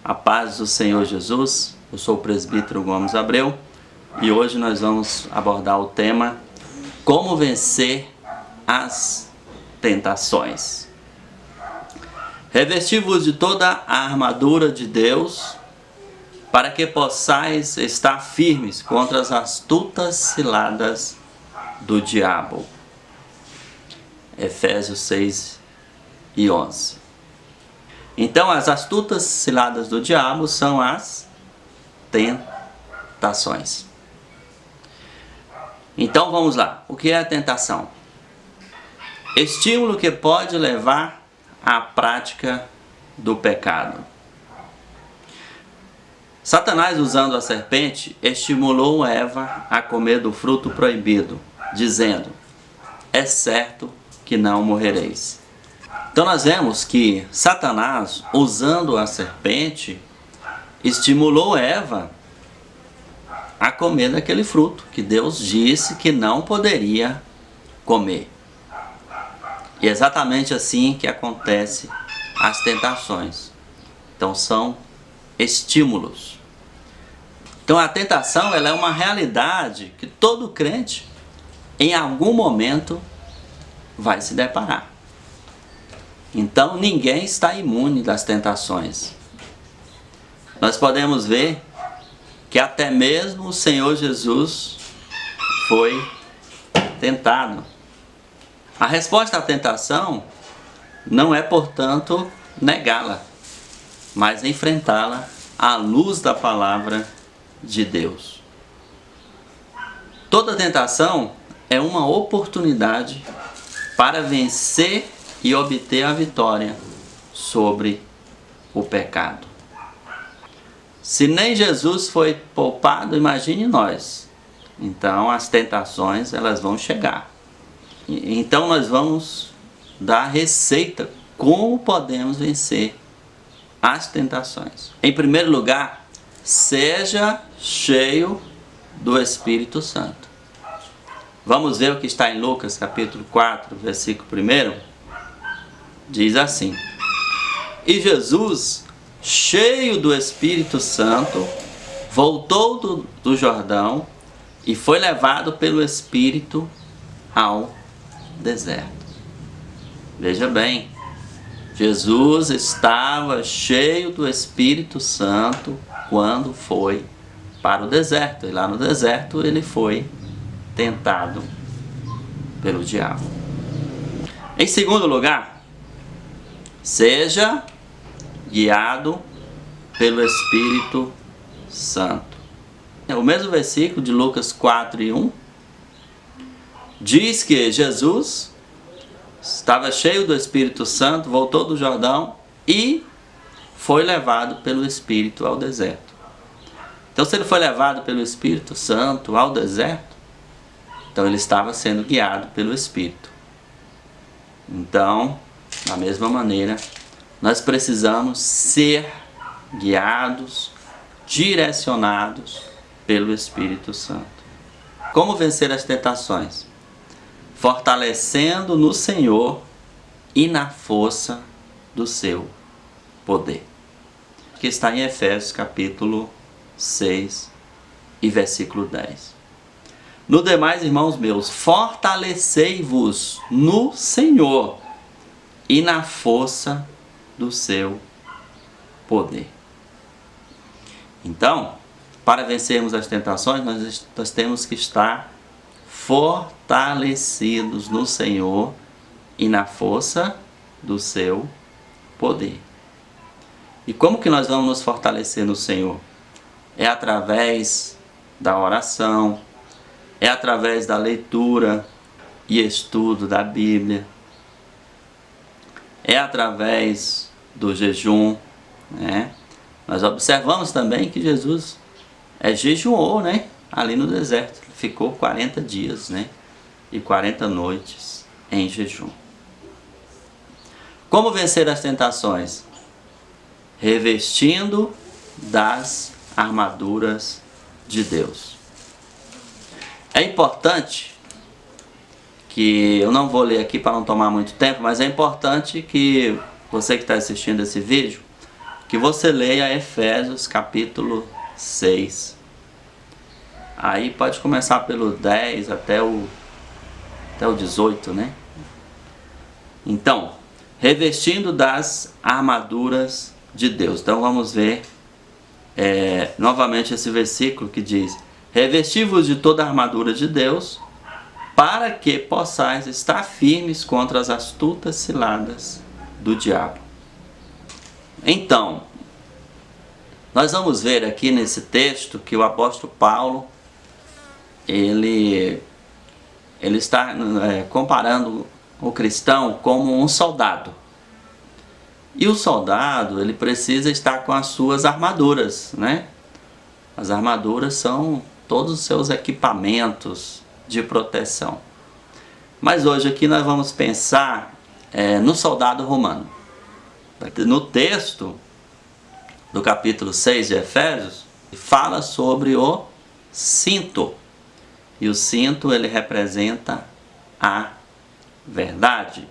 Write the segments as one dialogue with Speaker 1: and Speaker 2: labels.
Speaker 1: A paz do Senhor Jesus. Eu sou o presbítero Gomes Abreu e hoje nós vamos abordar o tema como vencer as tentações. Revesti-vos de toda a armadura de Deus, para que possais estar firmes contra as astutas ciladas do diabo. Efésios 6 e 11. Então, as astutas ciladas do diabo são as tentações. Então, vamos lá. O que é a tentação? Estímulo que pode levar à prática do pecado. Satanás, usando a serpente, estimulou Eva a comer do fruto proibido, dizendo: é certo que não morrereis. Então nós vemos que Satanás, usando a serpente, estimulou Eva a comer daquele fruto que Deus disse que não poderia comer. E é exatamente assim que acontece as tentações. Então são estímulos. Então a tentação, ela é uma realidade que todo crente em algum momento vai se deparar. Então ninguém está imune das tentações. Nós podemos ver que até mesmo o Senhor Jesus foi tentado. A resposta à tentação não é, portanto, negá-la, mas enfrentá-la à luz da palavra de Deus. Toda tentação é uma oportunidade para vencer e obter a vitória sobre o pecado. Se nem Jesus foi poupado, imagine nós. Então as tentações, elas vão chegar. Então nós vamos dar a receita como podemos vencer as tentações. Em primeiro lugar, seja cheio do Espírito Santo. Vamos ver o que está em Lucas capítulo 4, versículo 1. Diz assim: e Jesus, cheio do Espírito Santo, voltou do Jordão e foi levado pelo Espírito ao deserto. Veja bem, Jesus estava cheio do Espírito Santo quando foi para o deserto. E lá no deserto ele foi tentado pelo diabo. Em segundo lugar, seja guiado pelo Espírito Santo. O mesmo versículo de Lucas 4 e 1 diz que Jesus estava cheio do Espírito Santo, voltou do Jordão e foi levado pelo Espírito ao deserto. Então, se ele foi levado pelo Espírito Santo ao deserto, então ele estava sendo guiado pelo Espírito. Então, da mesma maneira, nós precisamos ser guiados, direcionados pelo Espírito Santo. Como vencer as tentações? Fortalecendo no Senhor e na força do seu poder. Que está em Efésios capítulo 6 e versículo 10. No demais, irmãos meus, fortalecei-vos no Senhor e na força do seu poder. Então, para vencermos as tentações, nós temos que estar fortalecidos no Senhor e na força do seu poder. E como que nós vamos nos fortalecer no Senhor? É através da oração, é através da leitura e estudo da Bíblia, é através do jejum, né? Nós observamos também que Jesus jejuou, né? Ali no deserto, ele ficou 40 dias, né? E 40 noites em jejum. Como vencer as tentações? Revestindo das armaduras de Deus. É importante que, eu não vou ler aqui para não tomar muito tempo, mas é importante que você que está assistindo esse vídeo que você leia Efésios capítulo 6. Aí pode começar pelo 10 até o 18, né? Então, revestindo das armaduras de Deus. Então vamos ver novamente esse versículo que diz: revesti-vos de toda a armadura de Deus, para que possais estar firmes contra as astutas ciladas do diabo. Então, nós vamos ver aqui nesse texto que o apóstolo Paulo, ele está comparando o cristão como um soldado. E o soldado, ele precisa estar com as suas armaduras, né? As armaduras são todos os seus equipamentos de proteção. Mas hoje aqui nós vamos pensar no soldado romano. No texto do capítulo 6 de Efésios, fala sobre o cinto. E o cinto, ele representa a verdade.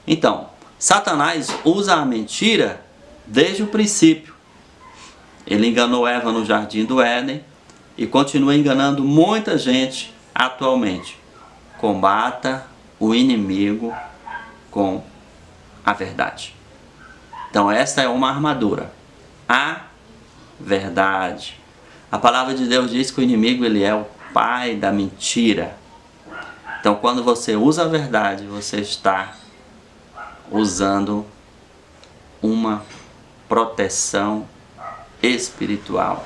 Speaker 1: Então, Satanás usa a mentira desde o princípio. Ele enganou Eva no jardim do Éden e continua enganando muita gente atualmente. Combata o inimigo com a verdade. Então esta é uma armadura. A verdade. A palavra de Deus diz que o inimigo, ele é o pai da mentira. Então quando você usa a verdade, você está usando uma proteção espiritual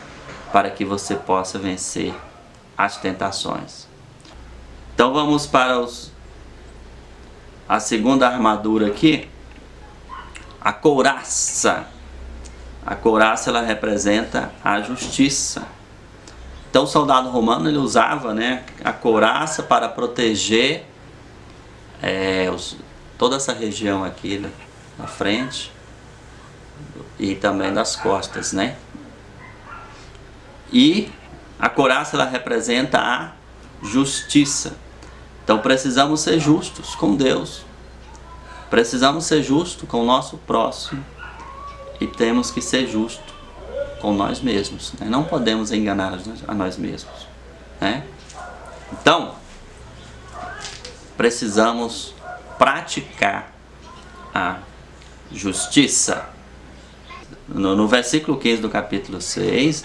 Speaker 1: para que você possa vencer as tentações. Então vamos para a segunda armadura aqui, a couraça. A couraça, ela representa a justiça. Então o soldado romano, ele usava, a couraça para proteger toda essa região aqui na frente e também das costas, né? E a couraça, ela representa a justiça. Então precisamos ser justos com Deus, precisamos ser justos com o nosso próximo e temos que ser justos com nós mesmos, né? Não podemos enganar a nós mesmos, né? Então precisamos praticar a justiça. No versículo 15 do capítulo 6,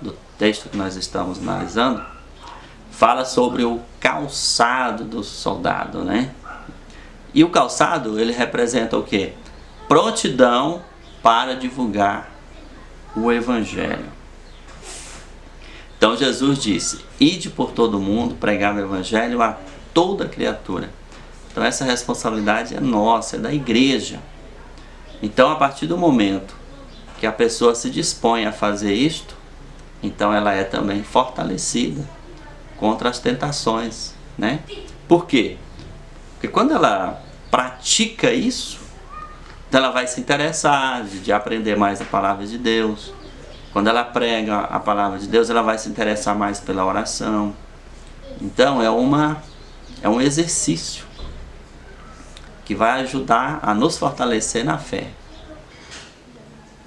Speaker 1: do texto que nós estamos analisando, fala sobre o calçado do soldado, né? E o calçado, ele representa o quê? Prontidão para divulgar o evangelho. Então Jesus disse: ide por todo mundo, pregar o evangelho a toda criatura. Então essa responsabilidade é nossa, é da igreja. Então a partir do momento que a pessoa se dispõe a fazer isto, então ela é também fortalecida contra as tentações, né? Por quê? Porque quando ela pratica isso, então ela vai se interessar de aprender mais a palavra de Deus. Quando ela prega a palavra de Deus, ela vai se interessar mais pela oração. Então é um exercício que vai ajudar a nos fortalecer na fé.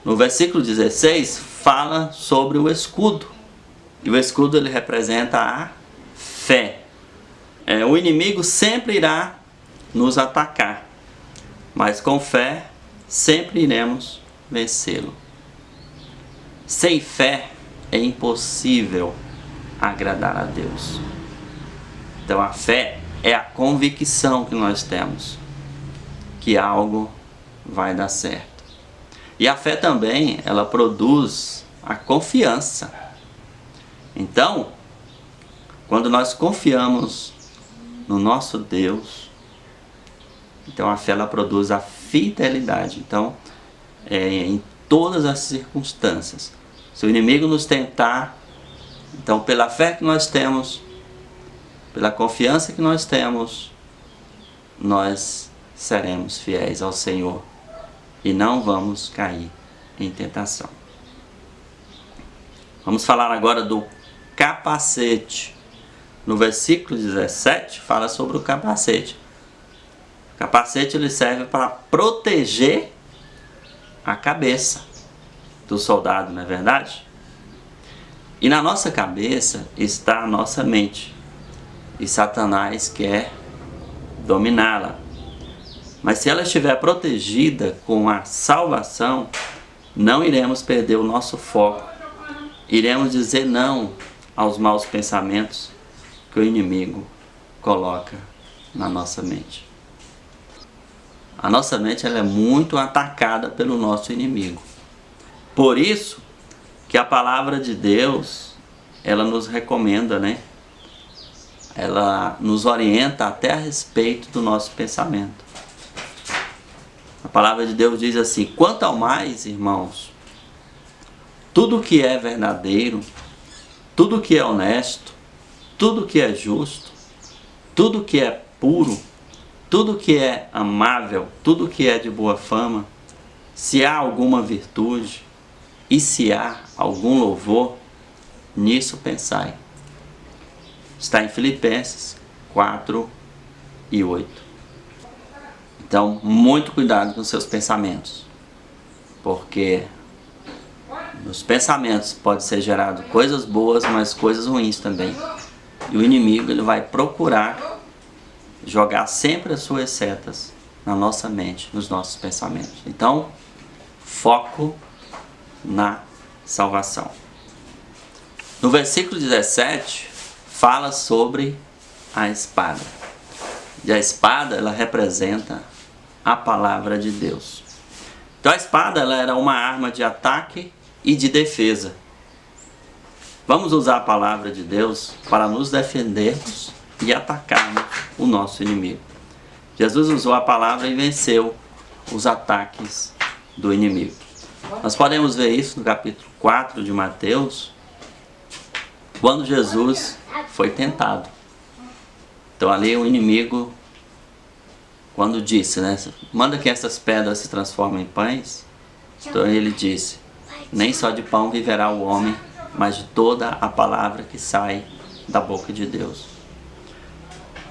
Speaker 1: No versículo 16 fala sobre o escudo. E o escudo, ele representa a fé. O inimigo sempre irá nos atacar, mas com fé sempre iremos vencê-lo. Sem fé é impossível agradar a Deus. Então a fé é a convicção que nós temos que algo vai dar certo. E a fé também, ela produz a confiança. Então, quando nós confiamos no nosso Deus, então a fé, ela produz a fidelidade. Então, em todas as circunstâncias, se o inimigo nos tentar, então pela fé que nós temos, pela confiança que nós temos, nós seremos fiéis ao Senhor e não vamos cair em tentação. Vamos falar agora do capacete. No versículo 17 fala sobre o capacete. O capacete, ele serve para proteger a cabeça. do soldado, não é verdade? E na nossa cabeça está a nossa mente. E Satanás quer dominá-la. Mas se ela estiver protegida com a salvação, não iremos perder o nosso foco. Iremos dizer não aos maus pensamentos que o inimigo coloca na nossa mente. A nossa mente ela é muito atacada pelo nosso inimigo. Por isso que a palavra de Deus, ela nos recomenda, né? Ela nos orienta até a respeito do nosso pensamento. A palavra de Deus diz assim: quanto ao mais, irmãos, tudo que é verdadeiro, tudo que é honesto, tudo que é justo, tudo que é puro, tudo que é amável, tudo que é de boa fama, se há alguma virtude e se há algum louvor, nisso pensai. Está em Filipenses 4:8. Então, muito cuidado com seus pensamentos, porque nos pensamentos pode ser gerado coisas boas, mas coisas ruins também. E o inimigo ele vai procurar jogar sempre as suas setas na nossa mente, nos nossos pensamentos. Então, foco na salvação. No versículo 17, fala sobre a espada. E a espada, ela representa a palavra de Deus. Então a espada, ela era uma arma de ataque e de defesa. Vamos usar a palavra de Deus para nos defendermos e atacarmos o nosso inimigo. Jesus usou a palavra e venceu os ataques do inimigo. Nós podemos ver isso no capítulo 4 de Mateus, quando Jesus foi tentado. Então ali o inimigo, quando disse, né, manda que essas pedras se transformem em pães, então ele disse, nem só de pão viverá o homem, mas de toda a palavra que sai da boca de Deus.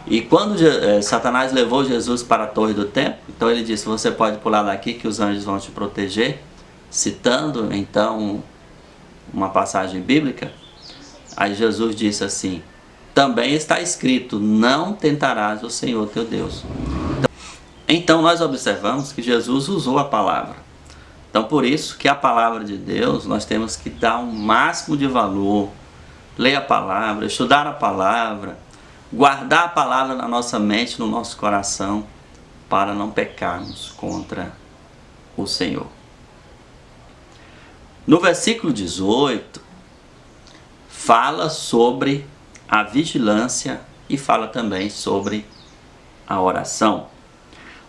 Speaker 1: E quando Satanás levou Jesus para a torre do templo, então ele disse, você pode pular daqui que os anjos vão te proteger, citando então uma passagem bíblica. Aí Jesus disse assim, também está escrito, não tentarás o Senhor teu Deus. Então nós observamos que Jesus usou a palavra. Então por isso que a palavra de Deus nós temos que dar um máximo de valor. Ler a palavra, estudar a palavra, guardar a palavra na nossa mente, no nosso coração, para não pecarmos contra o Senhor. No versículo 18, fala sobre a vigilância e fala também sobre a oração.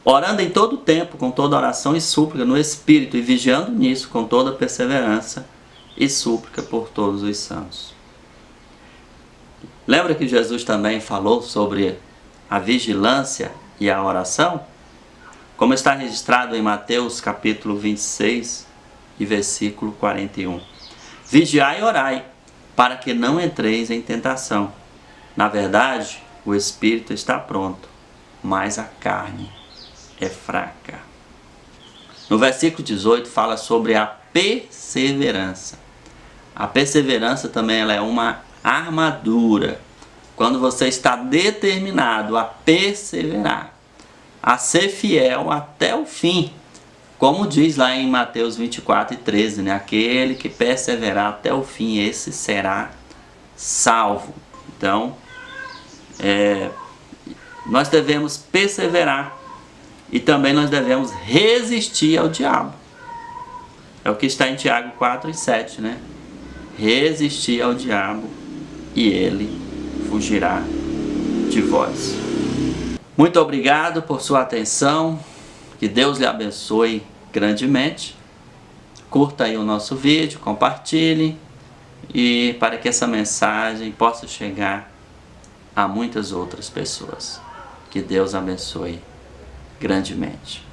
Speaker 1: Orando em todo tempo, com toda oração e súplica no Espírito, e vigiando nisso com toda perseverança e súplica por todos os santos. Lembra que Jesus também falou sobre a vigilância e a oração? Como está registrado em Mateus capítulo 26 e versículo 41. Vigiai e orai, para que não entreis em tentação. Na verdade, o espírito está pronto, mas a carne é fraca. No versículo 18 fala sobre a perseverança. A perseverança também ela é uma armadura. Quando você está determinado a perseverar, a ser fiel até o fim, como diz lá em Mateus 24:13, né? Aquele que perseverar até o fim, esse será salvo. Então, nós devemos perseverar e também nós devemos resistir ao diabo. É o que está em Tiago 4:7, né? Resistir ao diabo e ele fugirá de vós. Muito obrigado por sua atenção. Que Deus lhe abençoe grandemente. Curta aí o nosso vídeo, compartilhe, e para que essa mensagem possa chegar a muitas outras pessoas. Que Deus abençoe grandemente.